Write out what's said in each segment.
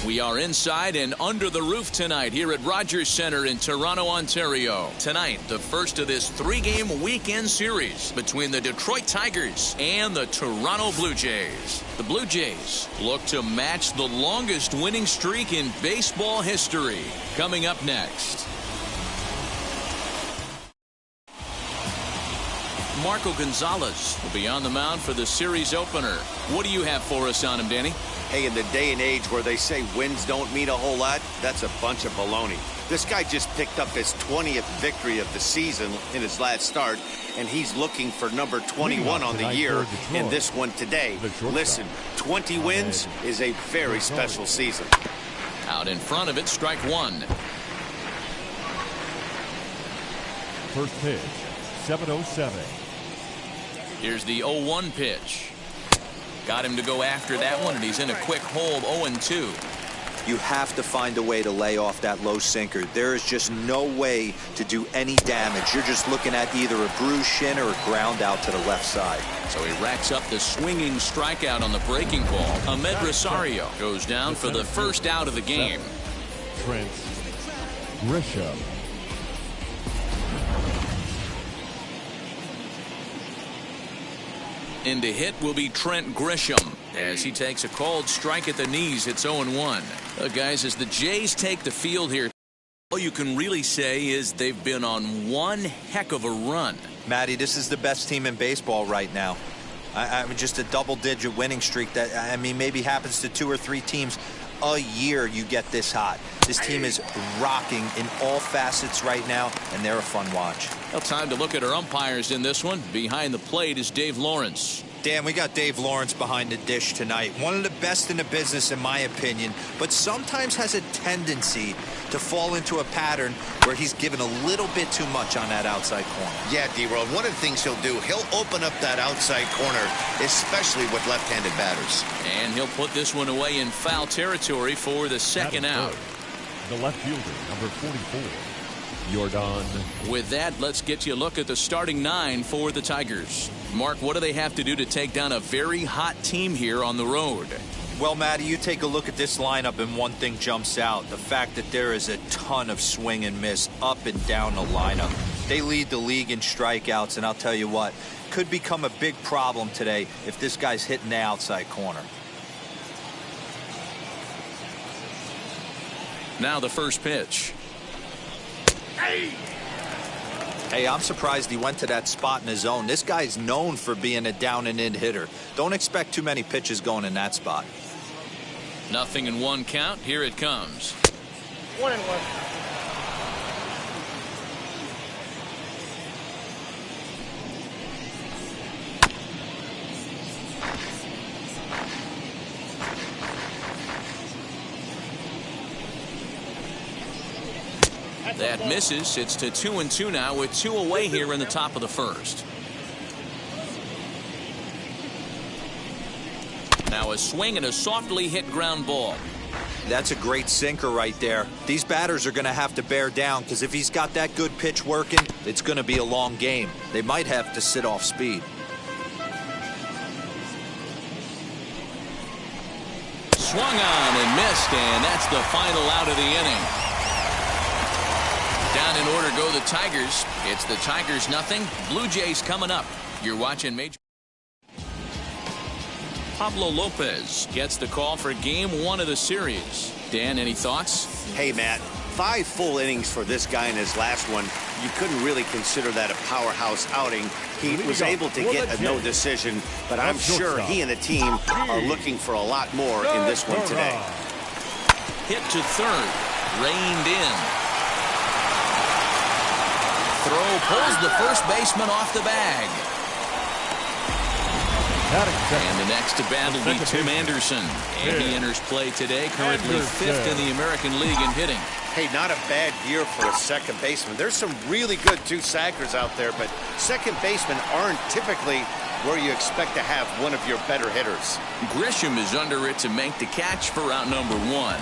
We are inside and under the roof tonight here at Rogers Centre in Toronto, Ontario. Tonight, the first of this three-game weekend series between the Detroit Tigers and the Toronto Blue Jays. The Blue Jays look to match the longest winning streak in baseball history. Coming up next. Marco Gonzalez will be on the mound for the series opener. What do you have for us on him, Danny? Hey, in the day and age where they say wins don't mean a whole lot, that's a bunch of baloney. This guy just picked up his 20th victory of the season in his last start, and he's looking for number 21 on the year in this one today. Listen, 20 wins is a very special season. Out in front of it, strike one. First pitch, 7:07. Here's the 0-1 pitch. Got him to go after that one, and he's in a quick hold, 0-2. You have to find a way to lay off that low sinker. There is just no way to do any damage. You're just looking at either a bruised shin or a ground out to the left side. So he racks up the swinging strikeout on the breaking ball. Ahmed Rosario goes down for the first out of the game. Trent Grisham. In to hit will be Trent Grisham as he takes a called strike at the knees. It's 0-1. Guys, as the Jays take the field here, all you can really say is they've been on one heck of a run. Matty, this is the best team in baseball right now. I mean, just a double-digit winning streak that, I mean, maybe happens to 2 or 3 teams a year. You get this hot. This team is rocking in all facets right now, and they're a fun watch. Well, time to look at our umpires in this one. Behind the plate is Dave Lawrence. Dan, we got Dave Lawrence behind the dish tonight. One of the best in the business, in my opinion, but sometimes has a tendency to fall into a pattern where he's given a little bit too much on that outside corner. Yeah, D-Roll, one of the things he'll do, he'll open up that outside corner, especially with left-handed batters. And he'll put this one away in foul territory for the second out. The left fielder, number 44, Jordan. With that, let's get you a look at the starting 9 for the Tigers. Mark, what do they have to do to take down a very hot team here on the road? Well, Matty, you take a look at this lineup and one thing jumps out. The fact that there is a ton of swing and miss up and down the lineup. They lead the league in strikeouts, and I'll tell you what, could become a big problem today if this guy's hitting the outside corner. Now the first pitch. Hey, I'm surprised he went to that spot in his own. This guy's known for being a down and in hitter. Don't expect too many pitches going in that spot. 0-1 count. Here it comes. 1-1. That misses. It's to 2-2 now with 2 away here in the top of the first. Now a swing and a softly hit ground ball. That's a great sinker right there. These batters are going to have to bear down because if he's got that good pitch working, it's going to be a long game. They might have to sit off speed. Swung on and missed, and that's the final out of the inning. Down in order go the Tigers. It's the Tigers 0. Blue Jays coming up. You're watching Major. Pablo Lopez gets the call for game 1 of the series. Dan, any thoughts? Hey, Matt, 5 full innings for this guy in his last one. You couldn't really consider that a powerhouse outing. He was able to get a no decision, but I'm sure he and the team are looking for a lot more in this one today. Hit to third, reined in. Throw pulls the first baseman off the bag. And the next to bat will be Tim Anderson. And he enters play today, currently 5th in the American League in hitting. Hey, not a bad year for a second baseman. There's some really good two-sackers out there, but second basemen aren't typically where you expect to have one of your better hitters. Grisham is under it to make the catch for out number 1.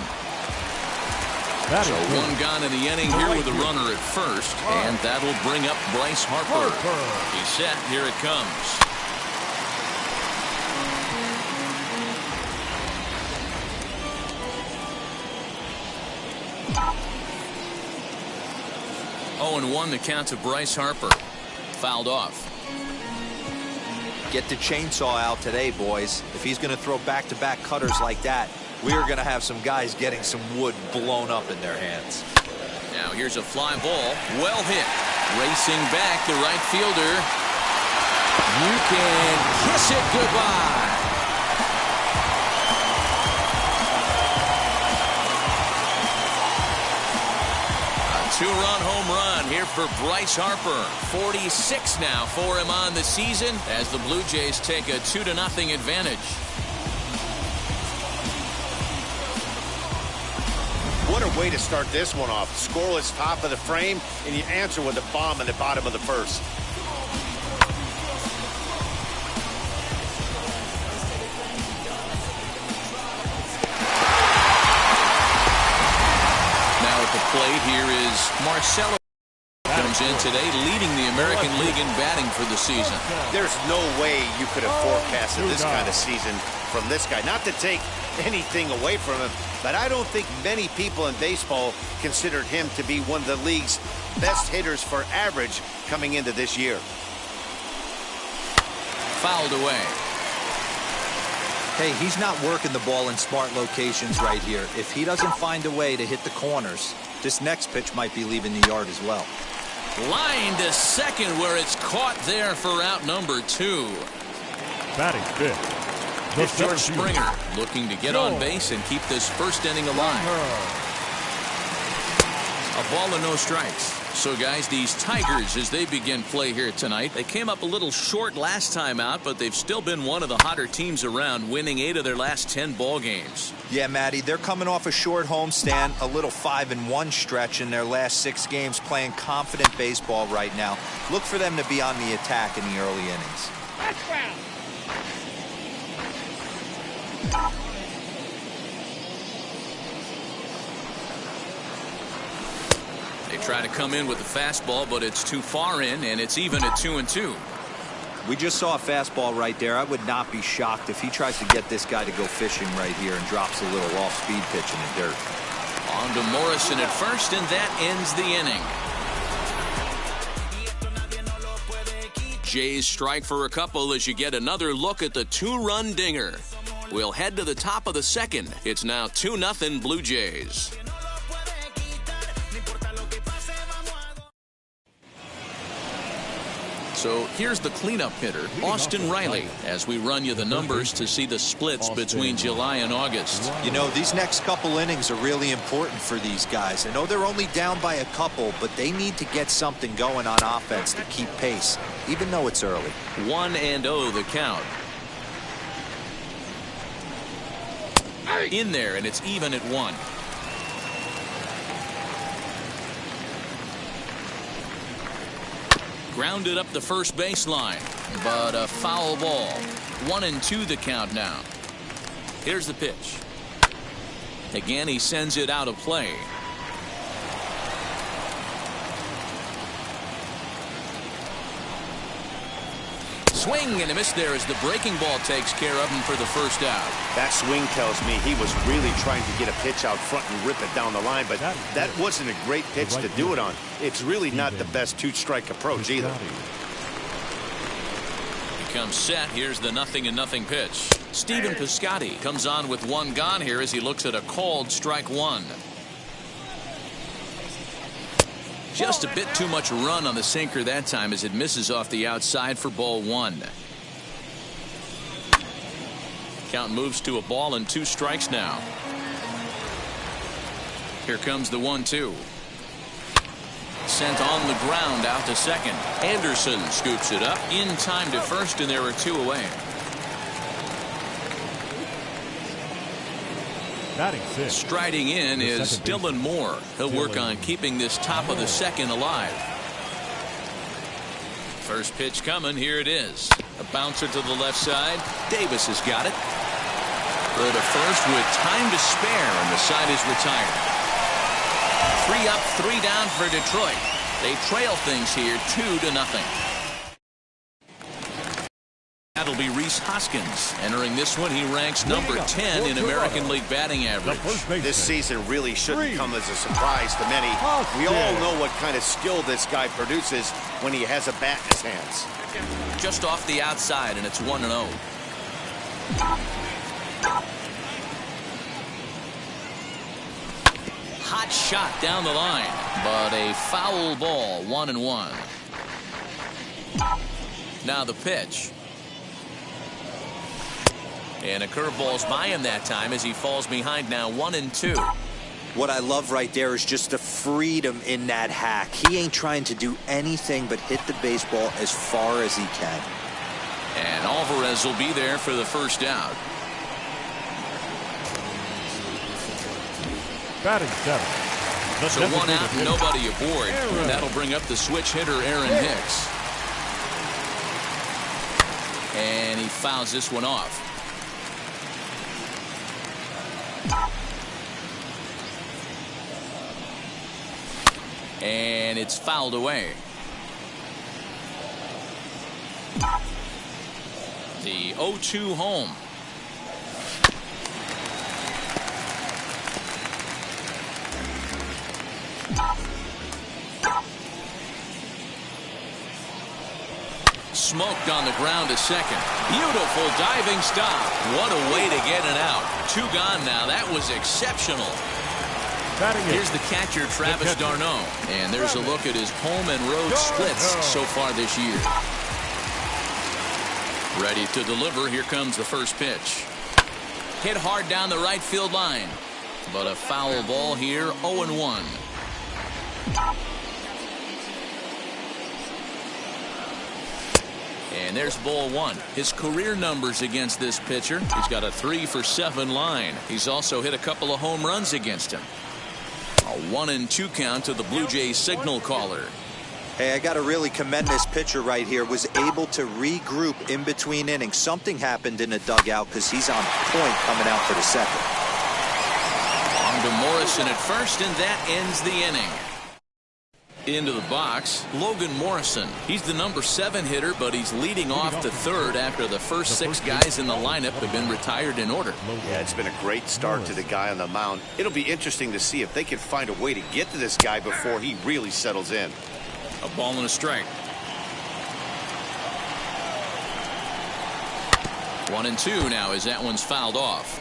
So 1 gone in the inning here with a runner at first, and that'll bring up Bryce Harper. He's set. Here it comes. 0-1 the count to Bryce Harper. Fouled off. Get the chainsaw out today, boys. If he's going to throw back-to-back cutters like that, we are going to have some guys getting some wood blown up in their hands. Now here's a fly ball. Well hit. Racing back, the right fielder. You can kiss it goodbye. A 2-run home run here for Bryce Harper. 46 now for him on the season as the Blue Jays take a 2-0 advantage. What a way to start this one off. Scoreless top of the frame, and you answer with a bomb in the bottom of the first. Now at the plate here is Marcelo. Comes in today leading the American League in batting for the season. There's no way you could have forecasted this kind of season from this guy. Not to take anything away from him, but I don't think many people in baseball considered him to be one of the league's best hitters for average coming into this year. Fouled away. Hey, he's not working the ball in smart locations right here. If he doesn't find a way to hit the corners, this next pitch might be leaving the yard as well. Line to second where it's caught there for out number 2. Batting fifth. It's George Springer looking to get on base and keep this first inning alive. A ball and no strikes. So guys, these Tigers, as they begin play here tonight, they came up a little short last time out, but they've still been one of the hotter teams around, winning 8 of their last 10 ball games. Yeah, Matty, they're coming off a short homestand, a little 5-1 stretch in their last 6 games, playing confident baseball right now. Look for them to be on the attack in the early innings. They try to come in with the fastball, but it's too far in, and it's even at 2-2. We just saw a fastball right there. I would not be shocked if he tries to get this guy to go fishing right here and drops a little off-speed pitch in the dirt. On to Morrison at first, and that ends the inning. Jays strike for a couple as you get another look at the 2-run dinger. We'll head to the top of the second. It's now 2-0 Blue Jays. So here's the cleanup hitter, Austin Riley, as we run you the numbers to see the splits between July and August. You know, these next couple innings are really important for these guys. I know they're only down by a couple, but they need to get something going on offense to keep pace, even though it's early. 1-0 the count. In there, and it's even at 1. Grounded up the first baseline, but a foul ball. 1-2 the count now. Here's the pitch. Again, he sends it out of play. Swing and a miss there as the breaking ball takes care of him for the first out. That swing tells me he was really trying to get a pitch out front and rip it down the line, but that wasn't a great pitch to do it on. It's really not the best 2-strike approach either. He comes set. Here's the 0-0 pitch. Stephen Piscotty comes on with one gone here as he looks at a called strike one. Just a bit too much run on the sinker that time as it misses off the outside for ball one. Count moves to a ball and 2 strikes now. Here comes the 1-2. Sent on the ground out to second. Anderson scoops it up in time to first, and there are 2 away. Batting 6. Striding in is Dylan Moore. He'll work on keeping this top of the second alive. First pitch coming. Here it is. A bouncer to the left side. Davis has got it. Throw to first with time to spare, and the side is retired. 3 up, 3 down for Detroit. They trail things here 2-0. That'll be Rhys Hoskins. Entering this one, he ranks number 10 in American League batting average. This season really shouldn't come as a surprise to many. We all know what kind of skill this guy produces when he has a bat in his hands. Just off the outside, and it's 1-0. Hot shot down the line, but a foul ball. 1-1. Now the pitch. And a curveball's by him that time as he falls behind now 1-2. What I love right there is just the freedom in that hack. He ain't trying to do anything but hit the baseball as far as he can. And Alvarez will be there for the first out. Batting 7. So 1 out and nobody aboard. That'll bring up the switch hitter Aaron Hicks. And he fouls this one off. And it's fouled away. The 0-2 home. Smoked on the ground to second. Beautiful diving stop. What a way to get it out. 2 gone now. That was exceptional. Here's the catcher, Travis d'Arnaud. And there's a look at his home and road splits so far this year. Ready to deliver. Here comes the first pitch. Hit hard down the right field line. But a foul ball here. 0-1. And there's ball 1. His career numbers against this pitcher. He's got a 3-for-7 line. He's also hit a couple of home runs against him. A 1-2 count to the Blue Jays signal caller. Hey, I got to really commend this pitcher right here. Was able to regroup in between innings. Something happened in the dugout because he's on point coming out for the second. On to Morrison at first, and that ends the inning. Into the box, Logan Morrison. He's the number 7 hitter, but he's leading off to third after the first 6 guys in the lineup have been retired in order. Yeah, it's been a great start to the guy on the mound. It'll be interesting to see if they can find a way to get to this guy before he really settles in. A ball and a strike. 1-2 now as that one's fouled off.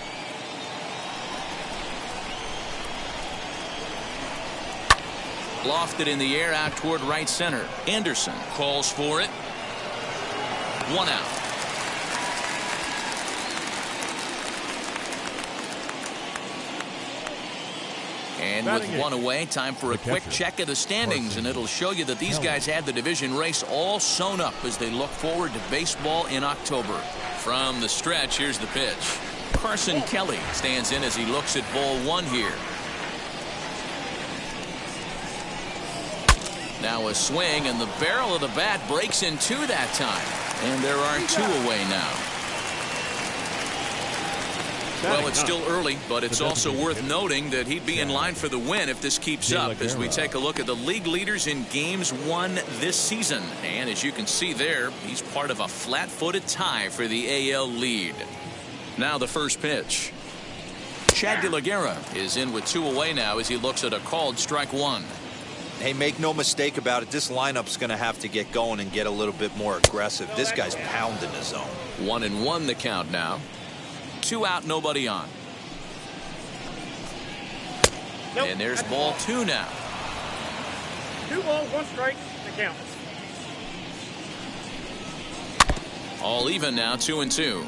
Lofted in the air out toward right center. Anderson calls for it. 1 out. And with 1 away, time for a quick check of the standings, and it'll show you that these guys had the division race all sewn up as they look forward to baseball in October. From the stretch, here's the pitch. Carson Kelly stands in as he looks at ball 1 here. Now a swing, and the barrel of the bat breaks in 2 that time. And there are 2 away now. Well, it's still early, but it's also worth noting that he'd be in line for the win if this keeps up as we take a look at the league leaders in games won this season. And as you can see there, he's part of a flat-footed tie for the AL lead. Now the first pitch. Chad De La Guerra is in with 2 away now as he looks at a called strike 1. Hey, make no mistake about it. This lineup's going to have to get going and get a little bit more aggressive. This guy's pounding the zone. 1-1 the count now. 2 out, nobody on. Nope, And there's that's ball 2 now. 2 balls, 1 strike. The count. All even now, 2-2.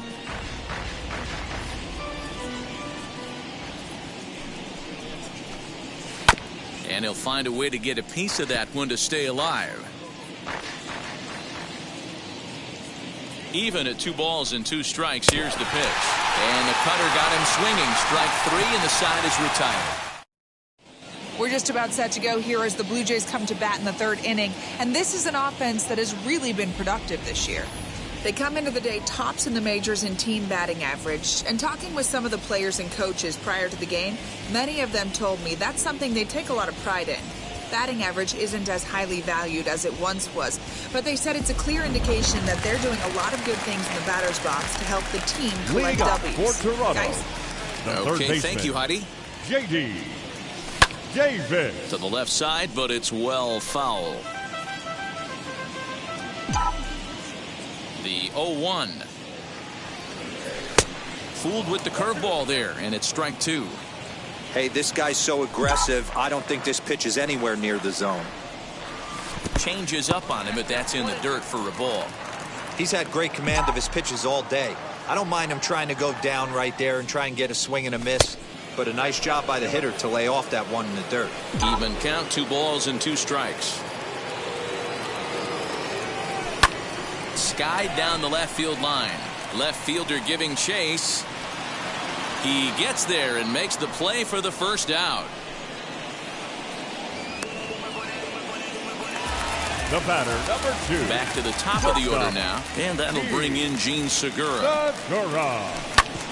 And he'll find a way to get a piece of that one to stay alive. Even at 2 balls and 2 strikes. Here's the pitch. And the cutter got him swinging. Strike 3, and the side is retired. We're just about set to go here as the Blue Jays come to bat in the 3rd inning. And this is an offense that has really been productive this year. They come into the day tops in the majors in team batting average. And talking with some of the players and coaches prior to the game, many of them told me that's something they take a lot of pride in. Batting average isn't as highly valued as it once was, but they said it's a clear indication that they're doing a lot of good things in the batter's box to help the team collect Leading off W's. for Toronto, Guys? the third Okay, baseman, thank you, Heidi. JAYS. To the left side, but it's well foul. The 0-1. Fooled with the curveball there, and it's strike 2. Hey, this guy's so aggressive, I don't think this pitch is anywhere near the zone. Changes up on him, but that's in the dirt for a ball. He's had great command of his pitches all day. I don't mind him trying to go down right there and try and get a swing and a miss, but a nice job by the hitter to lay off that one in the dirt. Even count, 2 balls and 2 strikes. Skied down the left field line. Left fielder giving chase. He gets there and makes the play for the first out. The batter, number 2. Back to the top of the order now, and that'll bring in Gene Segura.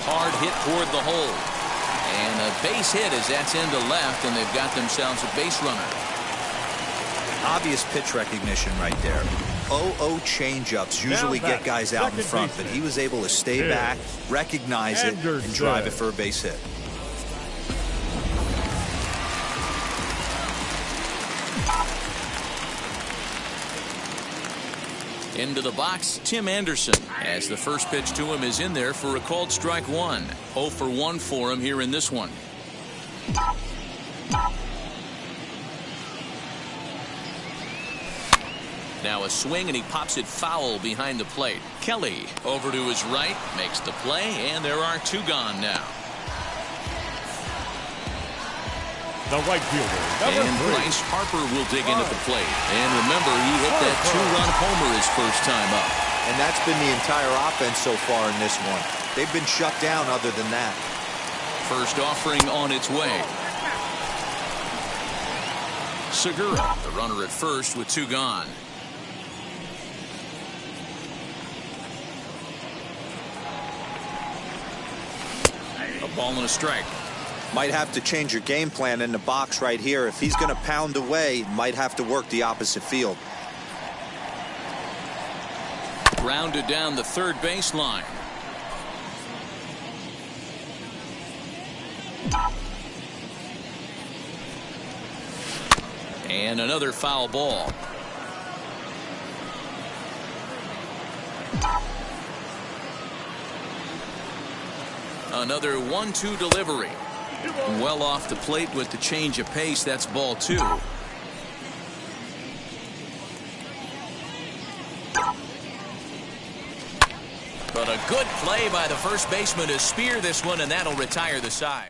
Hard hit toward the hole. And a base hit as that's into left, and they've got themselves a base runner. Obvious pitch recognition right there. 0-0 changeups usually get guys out in front, but he was able to stay back, recognize it, and drive it for a base hit. Into the box, Tim Anderson, as the first pitch to him is in there for a called strike 1. 0 for 1 for him here in this one. Now a swing, and he pops it foul behind the plate. Kelly over to his right, makes the play, and there are 2 gone now. The right fielder, number And 3. Bryce Harper will dig into the plate. And remember, he hit that 2-run homer his first time up. And that's been the entire offense so far in this one. They've been shut down other than that. First offering on its way. Segura, the runner at first with 2 gone. A ball and a strike. Might have to change your game plan in the box right here. If he's going to pound away, might have to work the opposite field. Grounded down the third baseline. And another foul ball. Another 1-2 delivery. Well off the plate with the change of pace. That's ball 2. But a good play by the first baseman to spear this one, and that'll retire the side.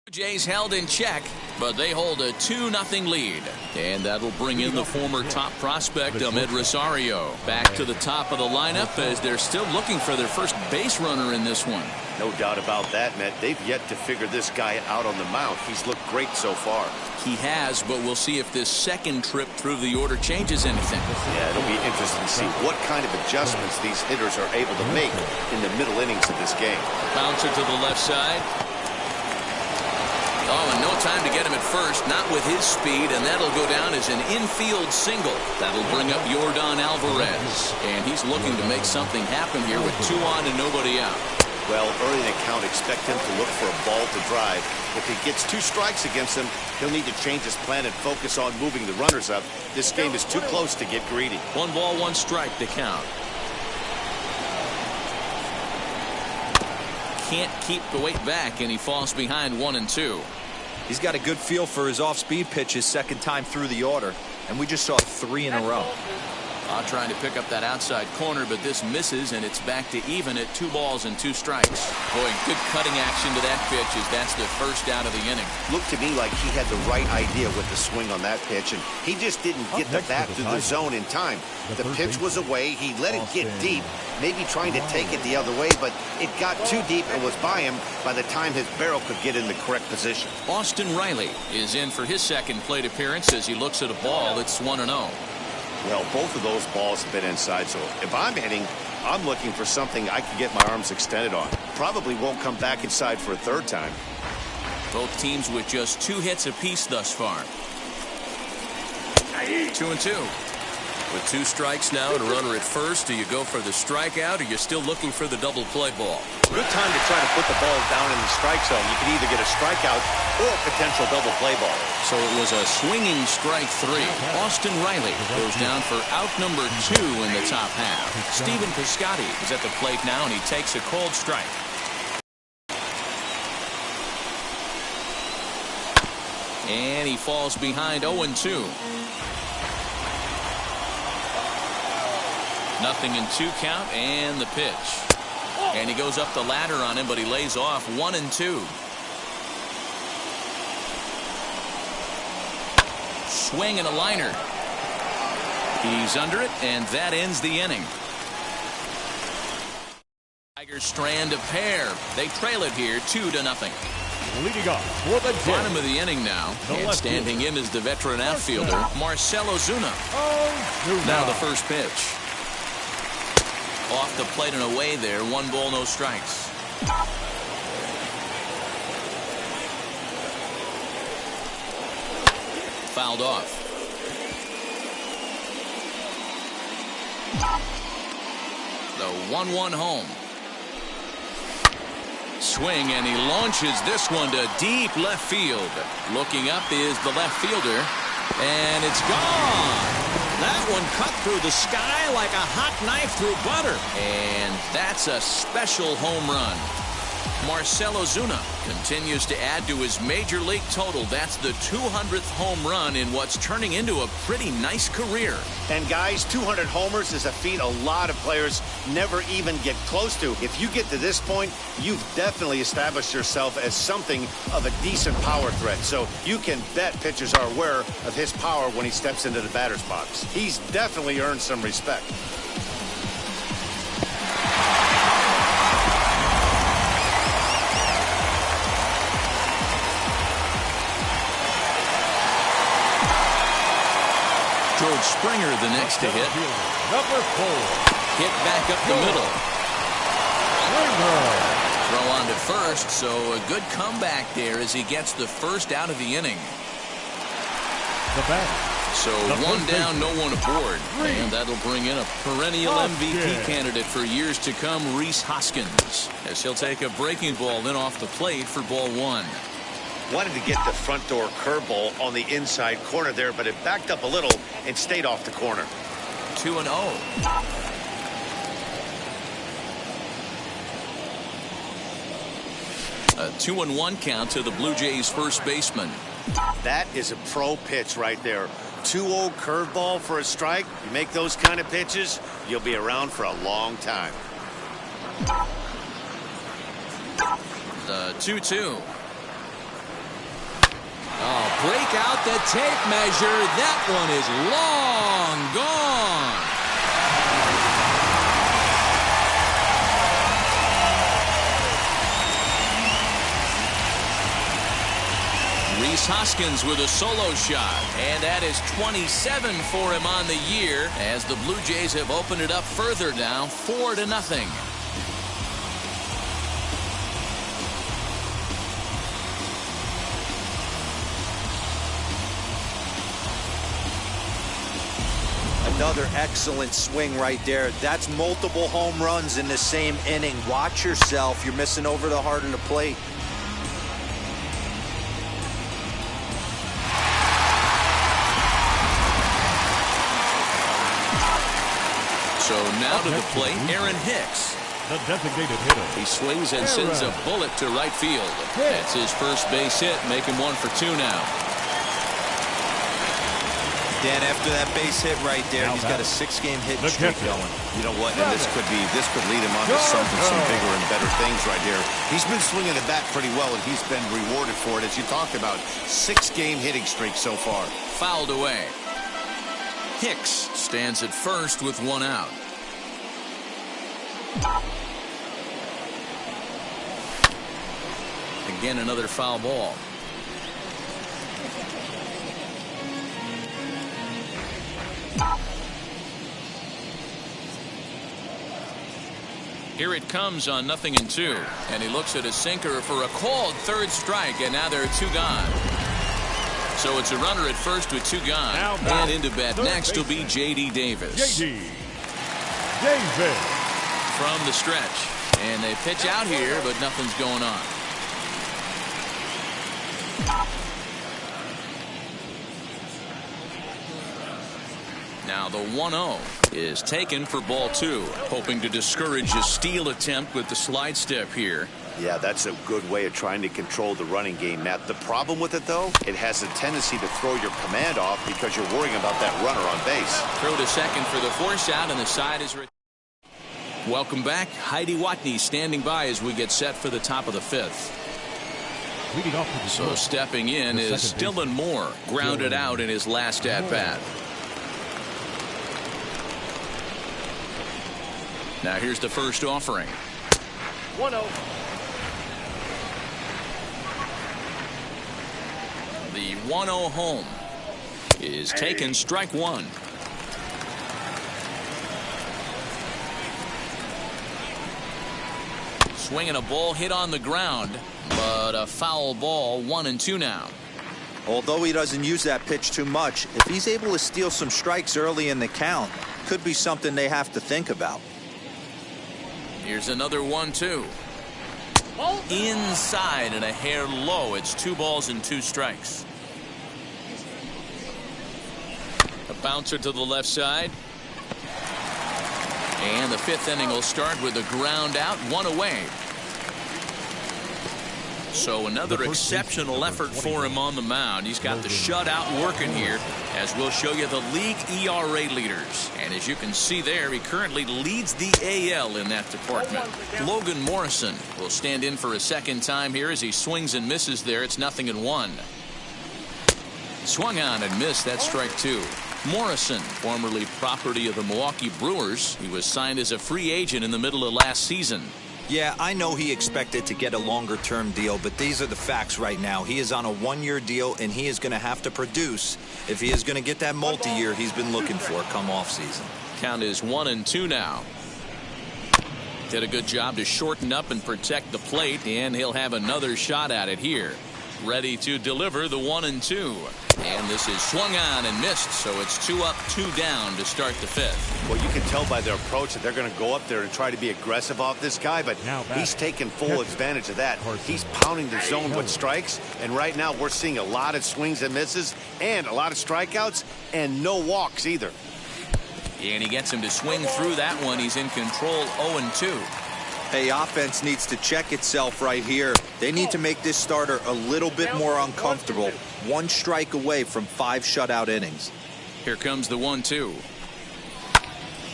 Jays held in check, but they hold a 2-0 lead. And that'll bring in the former top prospect, Ahmed Rosario. Back to the top of the lineup as they're still looking for their first base runner in this one. No doubt about that, Matt. They've yet to figure this guy out on the mound. He's looked great so far. He has, but we'll see if this second trip through the order changes anything. Yeah, it'll be interesting to see what kind of adjustments these hitters are able to make in the middle innings of this game. Bouncer to the left side. Oh, and no time to get him at first, not with his speed, and that'll go down as an infield single. That'll bring up Yordan Alvarez, and he's looking to make something happen here with 2 on and nobody out. Well, early in the count, expect him to look for a ball to drive. If he gets 2 strikes against him, he'll need to change his plan and focus on moving the runners up. This game is too close to get greedy. 1 ball, 1 strike to count. can't keep the weight back, and he falls behind 1-2. He's got a good feel for his off-speed pitches second time through the order, and we just saw 3 in a row. Trying to pick up that outside corner, but this misses, and it's back to even at 2 balls and 2 strikes. Boy, good cutting action to that pitch as that's the first out of the inning. Looked to me like he had the right idea with the swing on that pitch, and he just didn't get the bat through the zone in time. The pitch was away. He let it get deep, maybe trying to take it the other way, but it got too deep and was by him by the time his barrel could get in the correct position. Austin Riley is in for his second plate appearance as he looks at a ball that's 1-0. Well, both of those balls have been inside, so if I'm hitting, I'm looking for something I can get my arms extended on. Probably won't come back inside for a third time. Both teams with just 2 hits apiece thus far. 2-2. With 2 strikes now and a runner at first, do you go for the strikeout or you're still looking for the double play ball? Good time to try to put the ball down in the strike zone. You can either get a strikeout or a potential double play ball. So it was a swinging strike 3. Austin Riley goes down for out number 2 in the top half. Stephen Piscotty is at the plate now, and he takes a cold strike. And he falls behind 0-2. 0-2 count, and the pitch. And he goes up the ladder on him, but he lays off 1-2. Swing and a liner. He's under it, and that ends the inning. Tigers strand a pair. They trail it here 2-0. Leading off for the Bottom of the inning now, and standing in is the veteran outfielder, Marcell Ozuna. Now the first pitch. Off the plate and away there. 1 ball, no strikes. Fouled off. The 1-1 home. Swing, and he launches this one to deep left field. Looking up is the left fielder, and it's gone. That one cut through the sky like a hot knife through butter. And that's a special home run. Marcell Ozuna continues to add to his major league total. That's the 200th home run in what's turning into a pretty nice career. And guys, 200 homers is a feat a lot of players never even get close to. If you get to this point, you've definitely established yourself as something of a decent power threat. So you can bet pitchers are aware of his power when he steps into the batter's box. He's definitely earned some respect. George Springer the next to hit. number 4. Hit back up the middle. Throw on to first, so a good comeback there as he gets the first out of the inning. The batter. So 1 down, no one aboard. And that'll bring in a perennial MVP candidate for years to come, Rhys Hoskins, as he'll take a breaking ball in off the plate for ball 1. Wanted to get the front door curveball on the inside corner there, but it backed up a little and stayed off the corner. 2-0. A 2-1 count to the Blue Jays first baseman. That is a pro pitch right there. 2-0 curveball for a strike. You make those kind of pitches, you'll be around for a long time. The 2-2. Oh, break out the tape measure. That one is long gone. Rhys Hoskins with a solo shot, and that is 27 for him on the year as the Blue Jays have opened it up further now 4-0. Another excellent swing right there. That's multiple home runs in the same inning. Watch yourself. You're missing over the heart of the plate. So now to the plate, Aaron Hicks. the designated hitter. He swings and sends a bullet to right field. That's his first base hit, making 1 for 2 now. Dan, after that base hit right there, he's got a 6-game hit streak going. You know what? And this could lead him on to something, some bigger and better things right here. He's been swinging the bat pretty well, and he's been rewarded for it, as you talked about. 6-game hitting streak so far. Fouled away. Hicks stands at first with 1 out. Again, another foul ball. Here it comes on 0-2, and he looks at his sinker for a called 3rd strike, and now there are 2 gone. So it's a runner at first with 2 gone. And into bat next will be J.D. Davis. J.D. Davis. From the stretch. And they pitch out here, but nothing's going on. Now the 1-0 is taken for ball 2, hoping to discourage a steal attempt with the slide step here. Yeah, that's a good way of trying to control the running game, Matt. The problem with it, though, it has a tendency to throw your command off because you're worrying about that runner on base. Throw to second for the force out, and the side is... Welcome back. Heidi Watney standing by as we get set for the top of the 5th. Leading off to the So stepping in is Dylan Moore, grounded out in his last at-bat. Now here's the first offering. 1-0. The 1-0 home is taken, strike 1. Swinging a ball hit on the ground, but a foul ball, 1-2 now. Although he doesn't use that pitch too much, if he's able to steal some strikes early in the count, could be something they have to think about. Here's another 1-2. Inside and a hair low. It's 2 balls and 2 strikes. A bouncer to the left side. And the 5th inning will start with a ground out, 1 away. So another exceptional effort for him on the mound. He's got the shutout working here, as we'll show you the league ERA leaders. And as you can see there, he currently leads the AL in that department. Logan Morrison will stand in for a second time here as he swings and misses there. It's 0-1. Swung on and missed. That's strike 2. Morrison, formerly property of the Milwaukee Brewers. He was signed as a free agent in the middle of last season. Yeah, I know he expected to get a longer-term deal, but these are the facts right now. He is on a 1-year deal, and he is going to have to produce if he is going to get that multi-year he's been looking for come off-season. Count is 1-2 now. Did a good job to shorten up and protect the plate, and he'll have another shot at it here. Ready to deliver the 1-2. And this is swung on and missed, so it's 2 up, 2 down to start the 5th. Well, you can tell by their approach that they're going to go up there and try to be aggressive off this guy, but he's taking full advantage of that. He's pounding the zone with strikes, and right now we're seeing a lot of swings and misses and a lot of strikeouts and no walks either. And he gets him to swing through that one. He's in control, 0-2. Hey, offense needs to check itself right here. They need to make this starter a little bit more uncomfortable. 1 strike away from 5 shutout innings. Here comes the 1-2.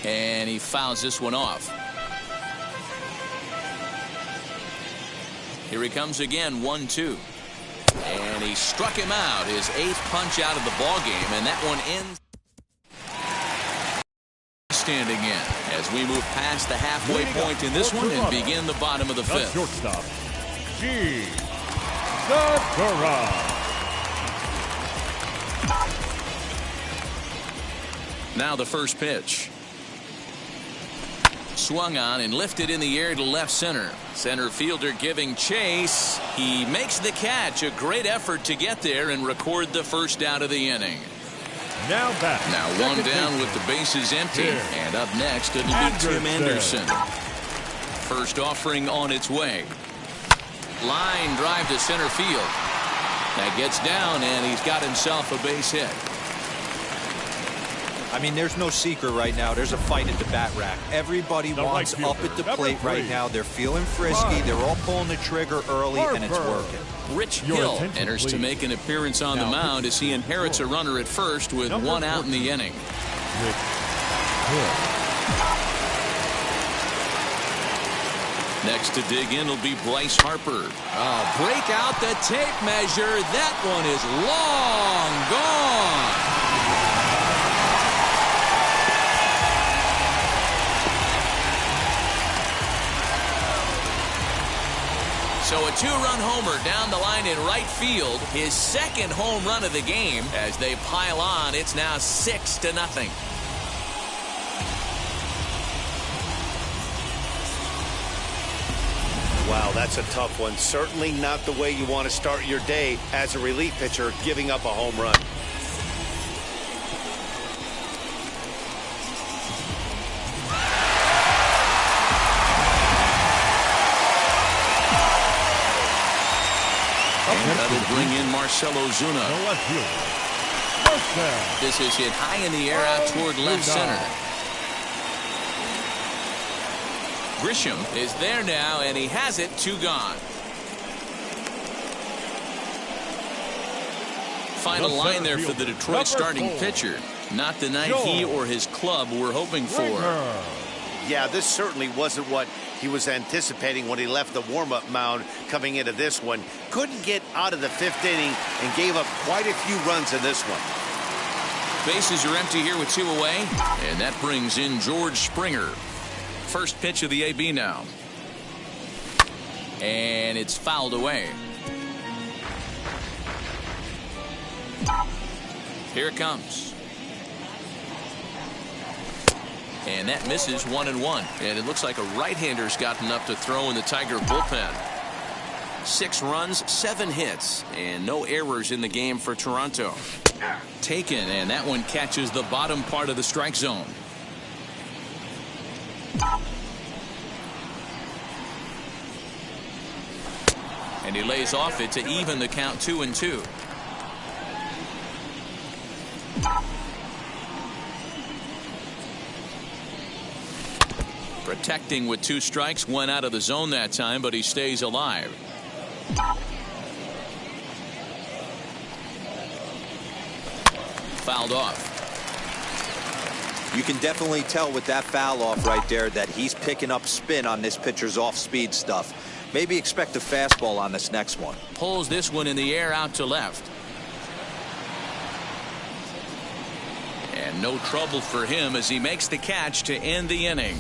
And he fouls this one off. Here he comes again, 1-2. And he struck him out, his 8th punch out of the ball game, and that one ends. Standing in as we move past the halfway point in this one and begin the bottom of the 5th. Shortstop, G. Sakura. Now the first pitch. Swung on and lifted in the air to left center. Center fielder giving chase. He makes the catch. A great effort to get there and record the first out of the inning. Now 1 down with the bases empty. And up next, it'll be Tim Anderson. First offering on its way. Line drive to center field. That gets down, and he's got himself a base hit. I mean, there's no secret right now. There's a fight at the bat rack. Everybody wants up at the plate right now. They're feeling frisky. They're all pulling the trigger early, and it's working. Rich Hill enters to make an appearance on the mound as he inherits a runner at first with one out in the inning. Rich Hill. Next to dig in will be Bryce Harper. Break out the tape measure. That one is long gone. So a two-run homer down the line in right field. His second home run of the game. As they pile on, it's now 6-0. Wow, that's a tough one. Certainly not the way you want to start your day as a relief pitcher, giving up a home run. And that'll bring in Marcell Ozuna. The left fielder. This is hit high in the air out toward left center. Grisham is there now, and he has it. 2 gone. Final line there for the Detroit starting pitcher. Not the night he or his club were hoping for. Yeah, this certainly wasn't what he was anticipating when he left the warm-up mound coming into this one. Couldn't get out of the 5th inning and gave up quite a few runs in this one. Bases are empty here with 2 away, and that brings in George Springer. First pitch of the AB now. And it's fouled away. Here it comes. And that misses 1-1. And it looks like a right-hander's gotten up to throw in the Tiger bullpen. 6 runs, 7 hits, and no errors in the game for Toronto. Taken, and that one catches the bottom part of the strike zone. And he lays off it to even the count 2-2. Protecting with 2 strikes, went out of the zone that time, but he stays alive. Fouled off. You can definitely tell with that foul off right there that he's picking up spin on this pitcher's off-speed stuff. Maybe expect a fastball on this next one. Pulls this one in the air out to left. And no trouble for him as he makes the catch to end the inning.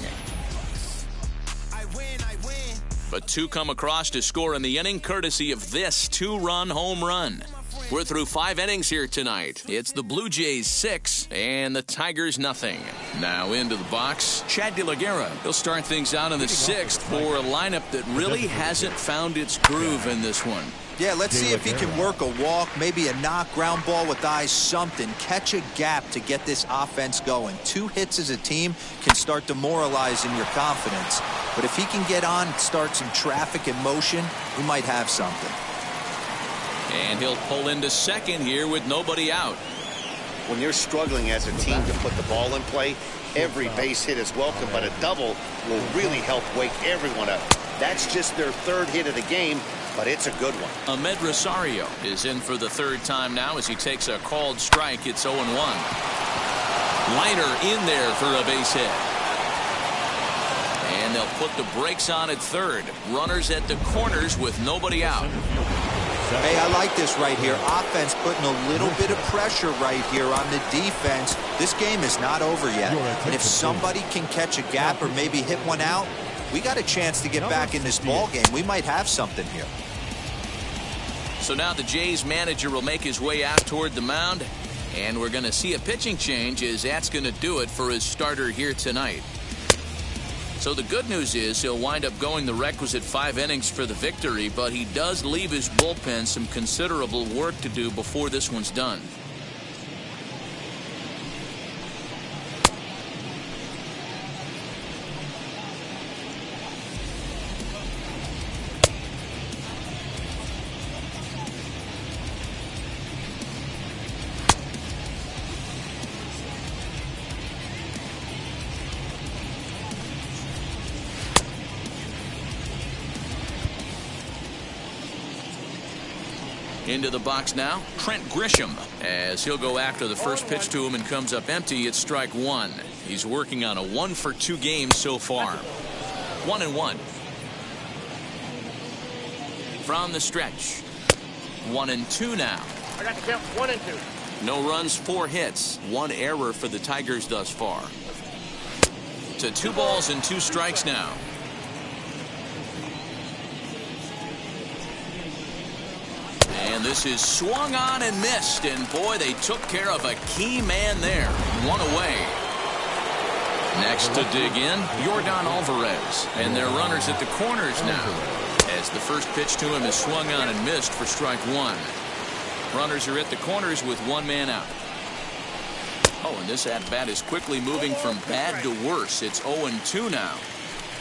But 2 come across to score in the inning courtesy of this 2-run home run. We're through 5 innings here tonight. It's the Blue Jays 6 and the Tigers nothing. Now into the box, Chad De La Guerra. He'll start things out in the 6th for a lineup that really hasn't found its groove in this one. Yeah, let's see if he can work a walk, maybe a knock, ground ball with eyes, something. Catch a gap to get this offense going. 2 hits as a team can start demoralizing your confidence. But if he can get on, start some traffic in motion, we might have something. And he'll pull into second here with nobody out. When you're struggling as a team to put the ball in play, every base hit is welcome, but a double will really help wake everyone up. That's just their 3rd hit of the game, but it's a good one. Ahmed Rosario is in for the 3rd time now as he takes a called strike. It's 0-1. Liner in there for a base hit. And they'll put the brakes on at 3rd. Runners at the corners with nobody out. Hey, I like this right here. Offense putting a little bit of pressure right here on the defense. This game is not over yet. And if somebody can catch a gap or maybe hit one out, we got a chance to get back in this ball game. We might have something here. So now the Jays manager will make his way out toward the mound. And we're going to see a pitching change as that's going to do it for his starter here tonight. So the good news is he'll wind up going the requisite 5 innings for the victory, but he does leave his bullpen some considerable work to do before this one's done. Into the box now, Trent Grisham, as he'll go after the first pitch to him and comes up empty. It's strike one. He's working on a 1-for-2 game so far. 1-1. From the stretch. 1-2 now. I got the count 1 and 2. No runs, 4 hits. 1 error for the Tigers thus far. To 2 balls and 2 strikes now. And this is swung on and missed. And boy, they took care of a key man there. 1 away. Next to dig in, Yordan Alvarez. And their runners at the corners now, as the first pitch to him is swung on and missed for strike 1. Runners are at the corners with 1 man out. Oh, and this at-bat is quickly moving from bad to worse. It's 0-2 now.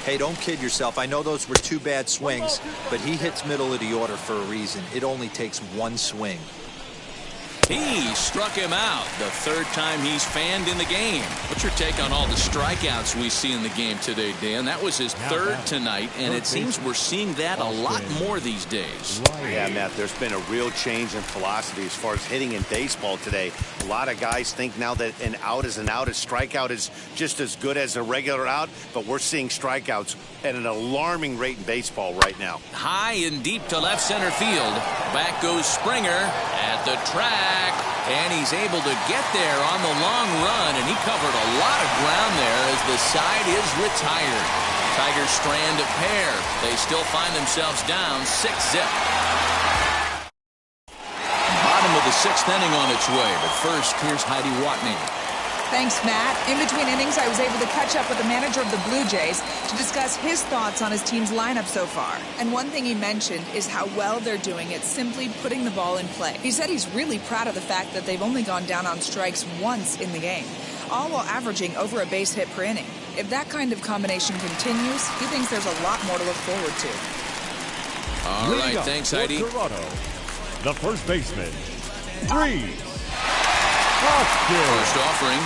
Hey, don't kid yourself. I know those were 2 bad swings, but he hits middle of the order for a reason. It only takes 1 swing. He struck him out the 3rd time he's fanned in the game. What's your take on all the strikeouts we see in the game today, Dan? That was his 3rd tonight, and it seems we're seeing that a lot more these days. Yeah, Matt, there's been a real change in philosophy as far as hitting in baseball today. A lot of guys think now that an out is an out. A strikeout is just as good as a regular out, but we're seeing strikeouts at an alarming rate in baseball right now. High and deep to left center field. Back goes Springer at the track, and he's able to get there on the long run, and he covered a lot of ground there as the side is retired. Tigers strand a pair. They still find themselves down 6-0. Bottom of the 6th inning on its way, but first, here's Heidi Watney. Thanks, Matt. In between innings, I was able to catch up with the manager of the Blue Jays to discuss his thoughts on his team's lineup so far. And one thing he mentioned is how well they're doing at simply putting the ball in play. He said he's really proud of the fact that they've only gone down on strikes once in the game, all while averaging over a base hit per inning. If that kind of combination continues, he thinks there's a lot more to look forward to. All right, thanks, Heidi. Toronto, the first baseman, JAYS. First offering.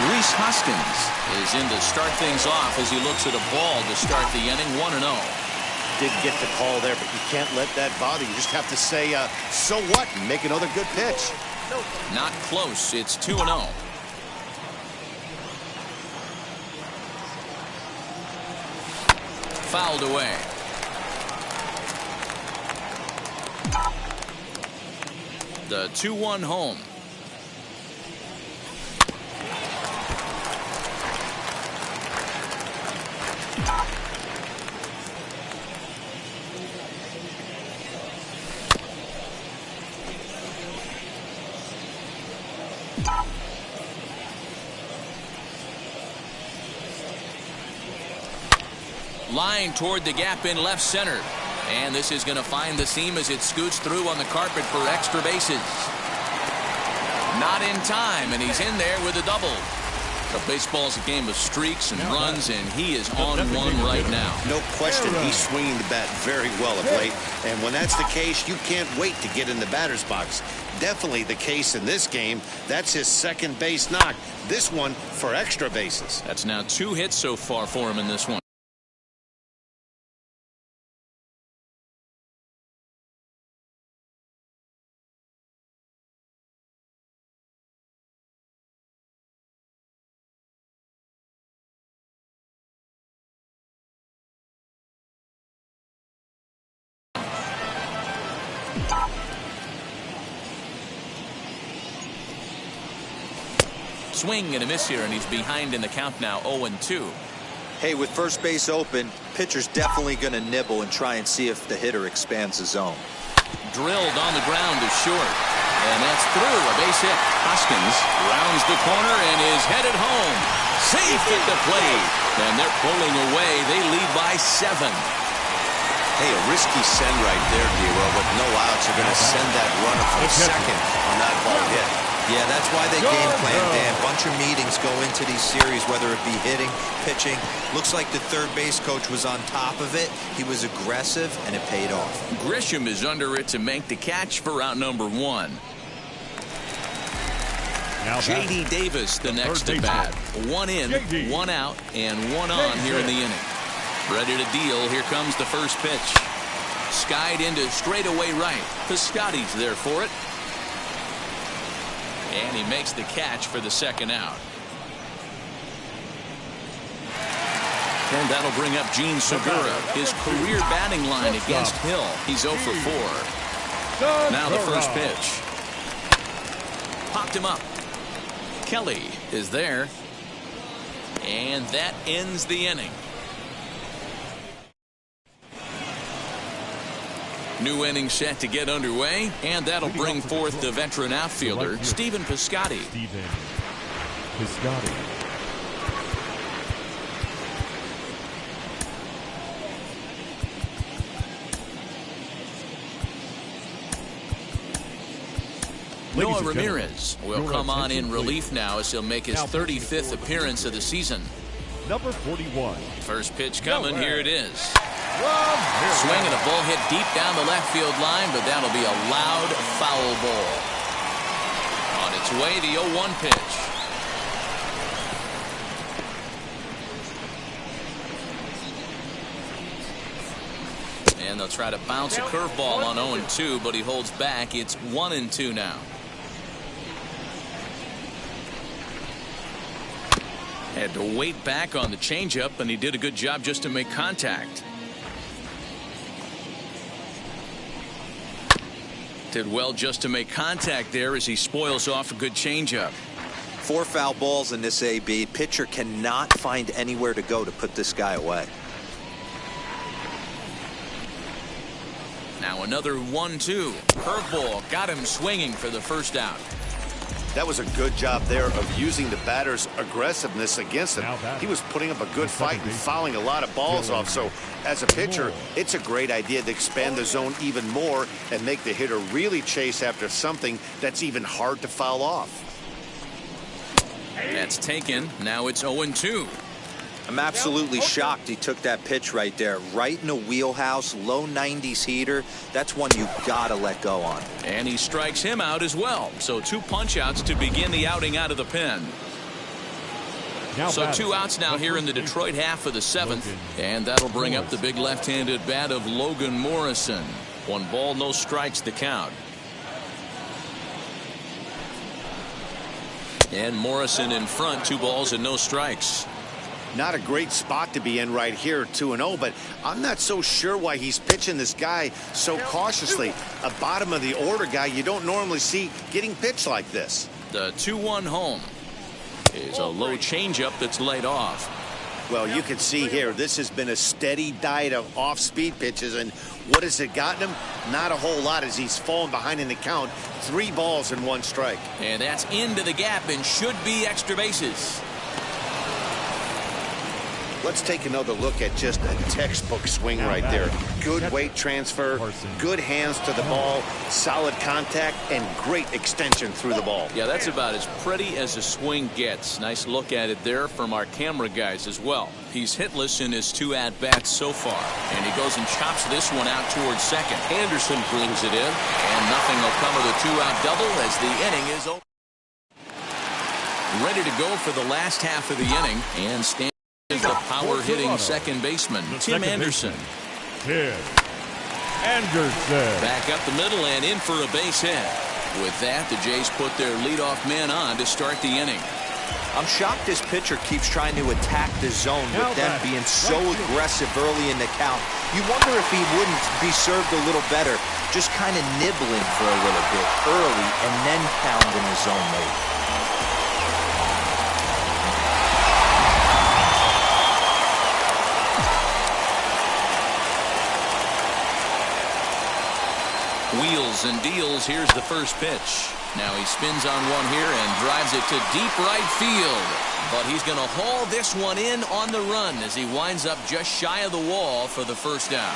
Rhys Hoskins is in to start things off as he looks at a ball to start the inning. 1-0. Did get the call there, but you can't let that bother you. Just have to say, so what, and make another good pitch. Not close. It's 2-0. Fouled away. The 2-1 home. Line toward the gap in left center. And this is going to find the seam as it scoots through on the carpet for extra bases. Not in time, and he's in there with a double. But baseball's a game of streaks and runs, and he is on one right now. No question, he's swinging the bat very well of late. And when that's the case, you can't wait to get in the batter's box. Definitely the case in this game. That's his 2nd base knock. This one for extra bases. That's now 2 hits so far for him in this one. Swing and a miss here, and he's behind in the count now, 0-2. Hey, with first base open, pitcher's definitely going to nibble and try and see if the hitter expands the zone. Drilled on the ground is short, and that's through. A base hit. Hoskins rounds the corner and is headed home. Safe at the plate, and they're pulling away. They lead by 7. Hey, a risky send right there, D-Row, but no outs. You're going to send that runner for second on that ball hit. Yeah, that's why they game plan, Dan. Bunch of meetings go into these series, whether it be hitting, pitching. Looks like the 3rd base coach was on top of it. He was aggressive, and it paid off. Grisham is under it to make the catch for out number 1. J.D. Davis, the next at bat. 1 in, 1 out, and 1 on here in the inning. Ready to deal. Here comes the first pitch. Skied into straightaway right. Piscotty's there for it. And he makes the catch for the second out. And that'll bring up Gene Segura. His career batting line against Hill. He's 0 for 4. Now the first pitch. Popped him up. Kelly is there. And that ends the inning. New inning set to get underway, and that'll bring forth the veteran outfielder, Stephen Piscotty. Stephen Piscotty. Noah Ramirez will come on in relief now as he'll make his 35th appearance of the season. Number 41. First pitch coming. Here it is. Swinging a ball hit deep down the left field line, but that'll be a loud foul ball. On its way, the 0-1 pitch. And they'll try to bounce a curveball on 0-2, but he holds back. It's 1-2 now. Had to wait back on the changeup, and he did a good job just to make contact. Did well just to make contact there as he spoils off a good changeup. 4 foul balls in this AB. Pitcher cannot find anywhere to go to put this guy away. Now another 1-2. Curveball got him swinging for the first out. That was a good job there of using the batter's aggressiveness against him. He was putting up a good fight and fouling a lot of balls off. So as a pitcher, it's a great idea to expand the zone even more and make the hitter really chase after something that's even hard to foul off. That's taken. Now it's 0-2. I'm absolutely shocked he took that pitch right there. Right in the wheelhouse, low 90s heater. That's one you gotta let go on. And he strikes him out as well. So 2 punch outs to begin the outing out of the pen. So 2 outs now here in the Detroit half of the 7th. And that'll bring up the big left-handed bat of Logan Morrison. 1 ball, no strikes, the count. And Morrison in front, 2 balls and no strikes. Not a great spot to be in right here, 2-0, but I'm not so sure why he's pitching this guy so cautiously. A bottom of the order guy you don't normally see getting pitched like this. The 2-1 home is a low changeup that's laid off. Well, you can see here, this has been a steady diet of off-speed pitches, and what has it gotten him? Not a whole lot as he's fallen behind in the count. 3 balls and 1 strike. And that's into the gap and should be extra bases. Let's take another look at just a textbook swing right there. Good weight transfer, good hands to the ball, solid contact, and great extension through the ball. Yeah, that's about as pretty as a swing gets. Nice look at it there from our camera guys as well. He's hitless in his 2 at-bats so far. And he goes and chops this one out towards second. Anderson brings it in, and nothing will come of the 2-out double as the inning is over. Ready to go for the last half of the inning, and stand is the power-hitting second baseman, Tim Anderson. Tim Anderson. Back up the middle and in for a base hit. With that, the Jays put their leadoff man on to start the inning. I'm shocked this pitcher keeps trying to attack the zone with them being so aggressive early in the count. You wonder if he wouldn't be served a little better, just kind of nibbling for a little bit early and then pounding the zone late. Wheels and deals. Here's the first pitch. Now he spins on one here and drives it to deep right field. But he's going to haul this one in on the run as he winds up just shy of the wall for the first down.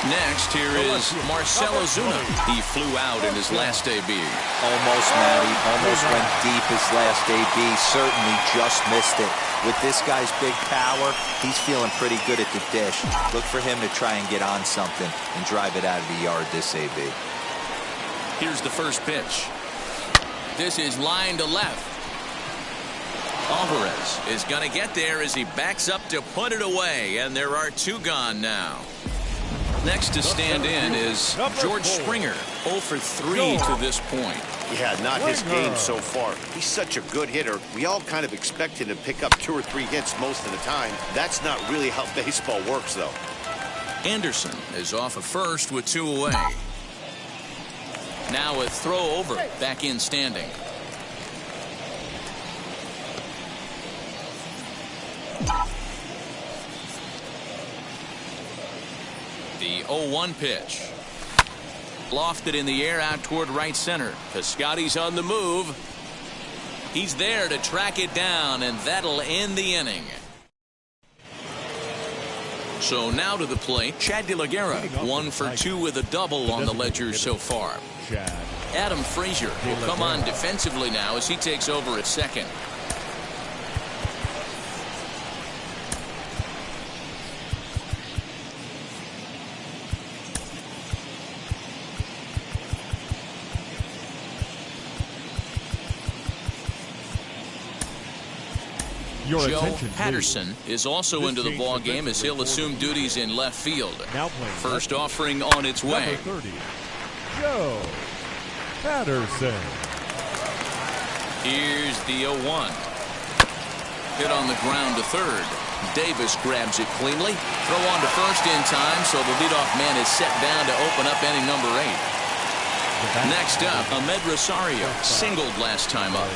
Next, here is Marcell Ozuna. He flew out in his last AB. Almost, Matty. Almost went deep his last AB. Certainly just missed it. With this guy's big power, he's feeling pretty good at the dish. Look for him to try and get on something and drive it out of the yard this AB. Here's the first pitch. This is line to left. Alvarez is going to get there as he backs up to put it away, and there are 2 gone now. Next to stand in is George Springer, 0 for 3 to this point. Yeah, not his game so far. He's such a good hitter. We all kind of expect him to pick up 2 or 3 hits most of the time. That's not really how baseball works, though. Anderson is off of first with 2 away. Now a throw over, back in standing. The 0-1 pitch. Lofted in the air out toward right center. Piscotty's on the move. He's there to track it down, and that'll end the inning. So now to the plate, Chad De La Guerra, 1 for 2 with a double on the ledger so far. Adam Frazier will come on defensively now as he takes over at second. Joe Patterson is also into the ball game as he'll assume duties in left field. First offering on its way. Number 30, Joe Patterson. Here's the 0-1. Hit on the ground to third. Davis grabs it cleanly. Throw on to first in time, so the leadoff man is set down to open up inning number 8. Next up, Ahmed Rosario singled last time up.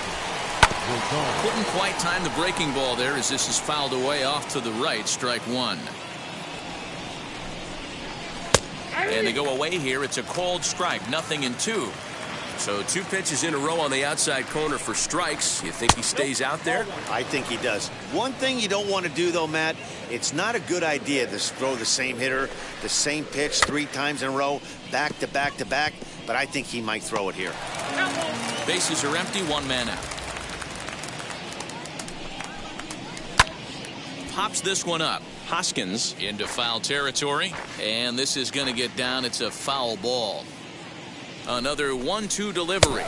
Couldn't quite time the breaking ball there as this is fouled away off to the right. Strike 1. And they go away here. It's a called strike. 0-2. So 2 pitches in a row on the outside corner for strikes. You think he stays out there? I think he does. One thing you don't want to do, though, Matt, it's not a good idea to throw the same hitter, the same pitch 3 times in a row, back to back to back. But I think he might throw it here. Bases are empty. 1 man out. Pops this one up. Hoskins into foul territory, and this is going to get down. It's a foul ball. Another 1-2 delivery,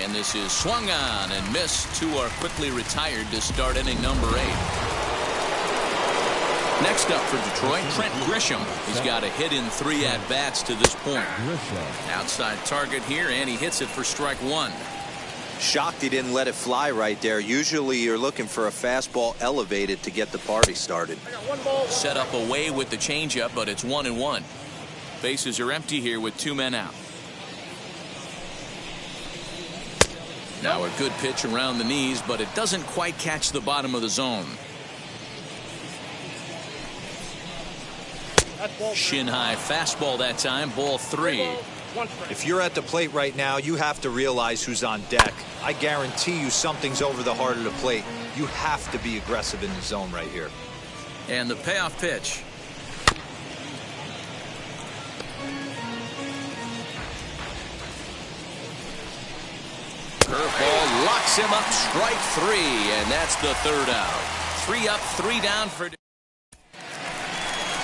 and this is swung on and missed. 2 are quickly retired to start inning number 8. Next up for Detroit, Trent Grisham. He's got a hit in 3 at-bats to this point. Outside target here, and he hits it for strike 1. Shocked he didn't let it fly right there. Usually you're looking for a fastball elevated to get the party started. Set up away with the changeup, but it's 1-1. Bases are empty here with 2 men out. Now a good pitch around the knees, but it doesn't quite catch the bottom of the zone. Shin high fastball that time. Ball 3. If you're at the plate right now, you have to realize who's on deck. I guarantee you something's over the heart of the plate. You have to be aggressive in the zone right here. And the payoff pitch. Curveball locks him up. Strike 3, and that's the 3rd out. 3 up, 3 down for.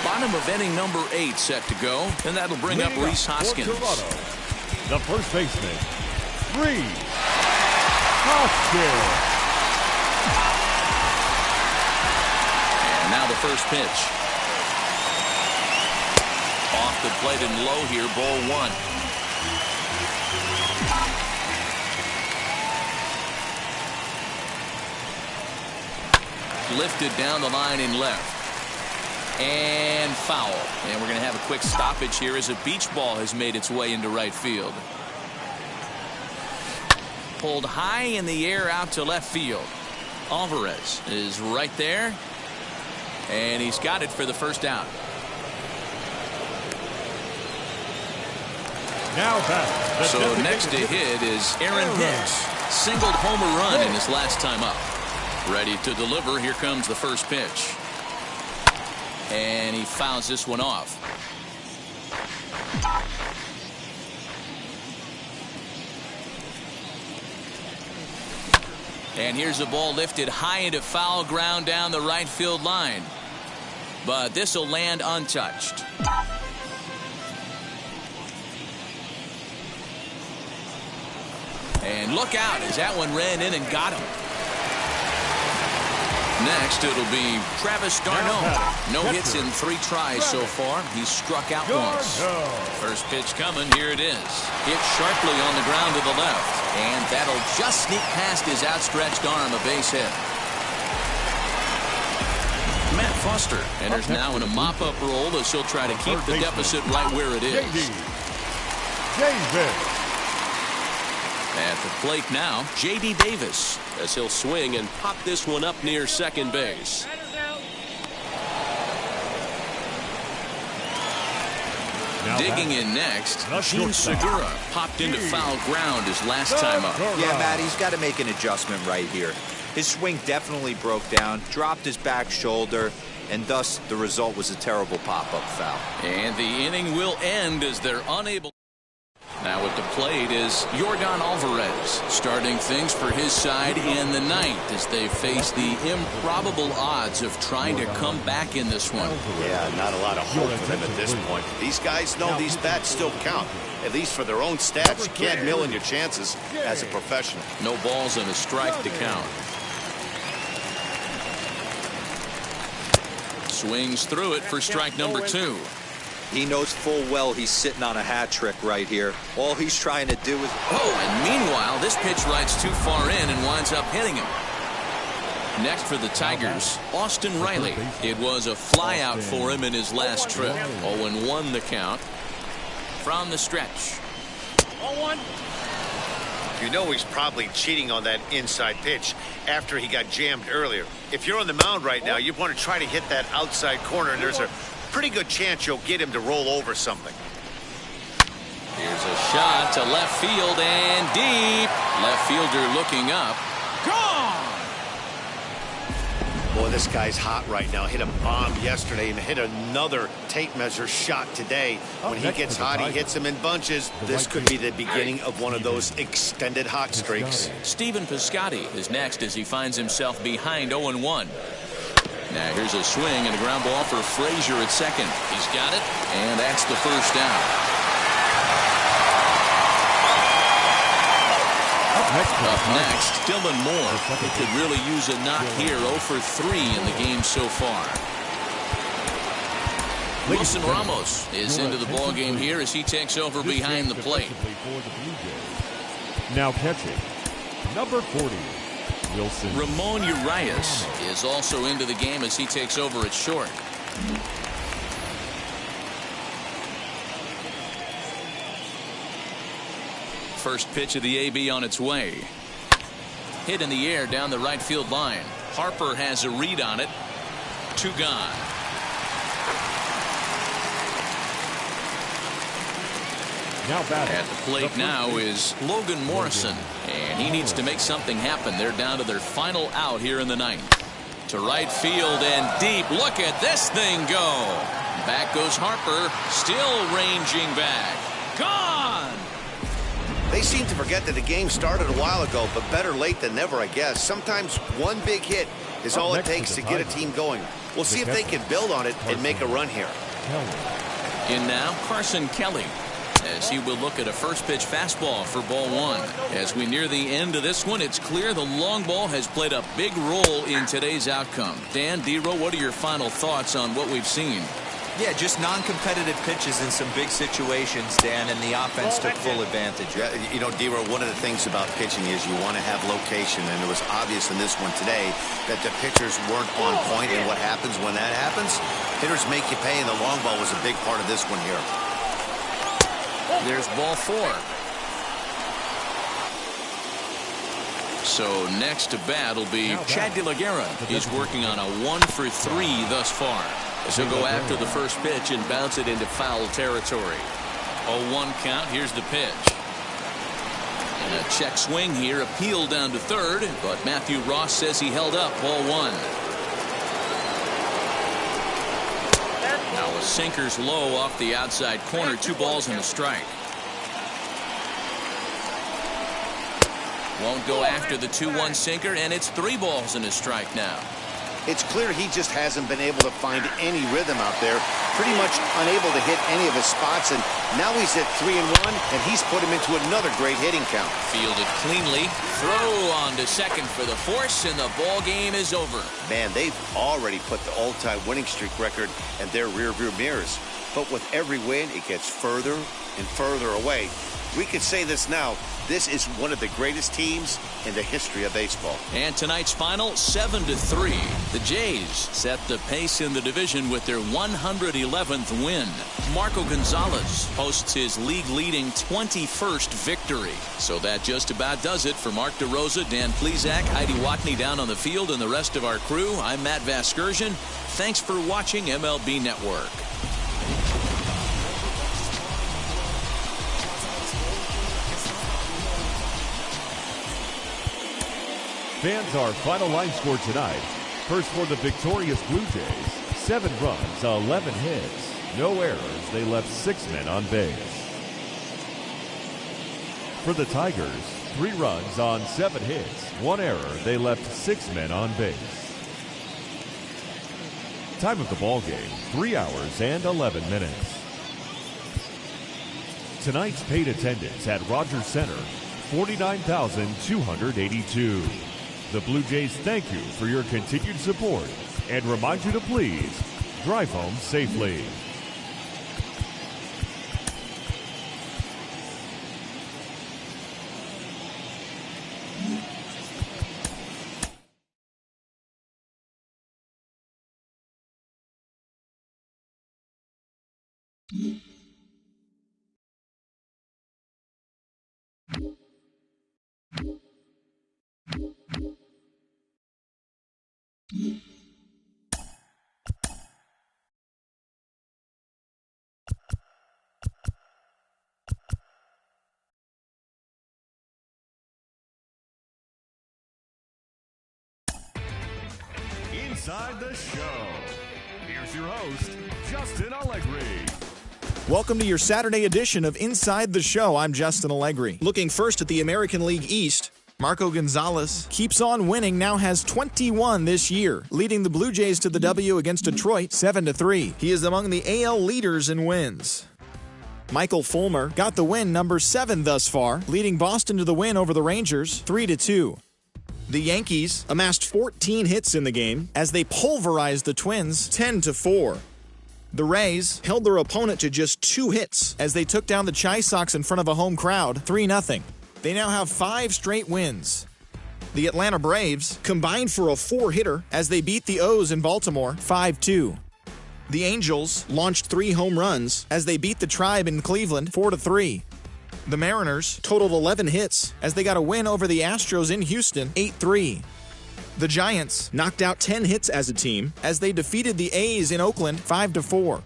Bottom of inning number 8 set to go, and that'll bring up Rhys Hoskins. The first baseman, Rhys Hoskins. And now the first pitch. Off the plate and low here, ball 1. Lifted down the line in left. And foul. And we're going to have a quick stoppage here as a beach ball has made its way into right field. Pulled high in the air out to left field. Alvarez is right there. And he's got it for the first out. Now back. So next to hit is Aaron Hicks. Singled homer run in his last time up. Ready to deliver. Here comes the first pitch. And he fouls this one off. And here's a ball lifted high into foul ground down the right field line. But this will land untouched. And look out as that one ran in and got him. next, it'll be Travis d'Arnaud. No hits in 3 tries so far. He's struck out once. First pitch coming. Here it is. Hit sharply on the ground to the left. And that'll just sneak past his outstretched arm, a base hit. Matt Foster enters now in a mop-up role as he'll try to keep the deficit right where it is. JAYS. At the plate now, J.D. Davis, as he'll swing and pop this one up near second base. Digging in next, Gene Segura popped into foul ground his last time up. Yeah, Matt, he's got to make an adjustment right here. His swing definitely broke down, dropped his back shoulder, and thus the result was a terrible pop-up foul. And the inning will end as they're unable. Now at the plate is Yordan Alvarez, starting things for his side in the ninth as they face the improbable odds of trying to come back in this one. Yeah, not a lot of hope for them at this point. These guys know these bats still count, at least for their own stats. You can't mill in your chances as a professional. No balls and a strike to count. Swings through it for strike number 2. He knows full well he's sitting on a hat trick right here. All he's trying to do is... Oh, and meanwhile, this pitch rides too far in and winds up hitting him. Next for the Tigers, Austin Riley. It was a flyout for him in his last trip. 0-1 the count. From the stretch. 0-1. You know he's probably cheating on that inside pitch after he got jammed earlier. If you're on the mound right now, you want to try to hit that outside corner, and there's a pretty good chance you'll get him to roll over something. Here's a shot to left field and deep. Left fielder looking up. Gone! Boy, this guy's hot right now. Hit a bomb yesterday and hit another tape measure shot today. When he gets hot, he hits them in bunches. This could be the beginning of one of those extended hot streaks. Stephen Piscotty is next as he finds himself behind 0-1. Now here's a swing and a ground ball for Frazier at second. He's got it, and that's the first down. Up next, Dylan Moore. He could really use a knock here. 0 for 3 in the game so far. Wilson Ramos is into the ball game here as he takes over behind the plate. Now catching, number 40. Wilson. Ramon Urias is also into the game as he takes over at short. First pitch of the AB on its way. Hit in the air down the right field line. Harper has a read on it. 2 gone. At the plate now is Logan Morrison, and he needs to make something happen. They're down to their final out here in the ninth. To right field and deep. Look at this thing go. Back goes Harper, still ranging back. Gone! They seem to forget that the game started a while ago, but better late than never, I guess. Sometimes one big hit is all it takes to get a team going. We'll see if they can build on it and make a run here. In now, Carson Kelly, as he will look at a first pitch fastball for ball 1. As we near the end of this one, it's clear the long ball has played a big role in today's outcome. Dan, D-Row, what are your final thoughts on what we've seen? Yeah, just non-competitive pitches in some big situations, Dan, and the offense took full advantage. Yeah, you know, D-Row, one of the things about pitching is you want to have location, and it was obvious in this one today that the pitchers weren't on point, and what happens when that happens? Hitters make you pay, and the long ball was a big part of this one here. There's ball 4. So next to bat will be Chad De La Guerra. He's working on a 1 for 3 thus far. So go after the first pitch and bounce it into foul territory. 0-1 count. Here's the pitch. And a check swing here. Appeal down to third, but Matthew Ross says he held up. Ball 1. Now a sinker's low off the outside corner. 2 balls and a strike. Won't go after the 2-1 sinker, and it's 3 balls and a strike now. It's clear he just hasn't been able to find any rhythm out there. Pretty much unable to hit any of his spots, and now he's at 3-1, and he's put him into another great hitting count. Fielded cleanly. Throw on to second for the force, and the ball game is over. Man, they've already put the all-time winning streak record in their rearview mirrors. But with every win, it gets further and further away. We could say this now. This is one of the greatest teams in the history of baseball. And tonight's final, 7-3. The Jays set the pace in the division with their 111th win. Marco Gonzalez posts his league-leading 21st victory. So that just about does it for Mark DeRosa, Dan Plesac, Heidi Watney down on the field, and the rest of our crew. I'm Matt Vasgersian. Thanks for watching MLB Network. Fans, our final line score tonight. First for the victorious Blue Jays, 7 runs, 11 hits, no errors. They left 6 men on base. For the Tigers, 3 runs on 7 hits, 1 error. They left 6 men on base. Time of the ball game, 3 hours and 11 minutes. Tonight's paid attendance at Rogers Center, 49,282. The Blue Jays thank you for your continued support and remind you to please drive home safely. Inside the show, here's your host, Justin Allegri. Welcome to your Saturday edition of Inside the Show. I'm Justin Allegri. Looking first at the American League East, Marco Gonzalez keeps on winning, now has 21 this year, leading the Blue Jays to the W against Detroit 7-3. He is among the AL leaders in wins. Michael Fulmer got the win, number 7 thus far, leading Boston to the win over the Rangers 3-2. The Yankees amassed 14 hits in the game as they pulverized the Twins 10-4. The Rays held their opponent to just 2 hits as they took down the JAYS Sox in front of a home crowd 3-0. They now have 5 straight wins. The Atlanta Braves combined for a 4-hitter as they beat the O's in Baltimore 5-2. The Angels launched 3 home runs as they beat the Tribe in Cleveland 4-3. The Mariners totaled 11 hits as they got a win over the Astros in Houston 8-3. The Giants knocked out 10 hits as a team as they defeated the A's in Oakland 5-4.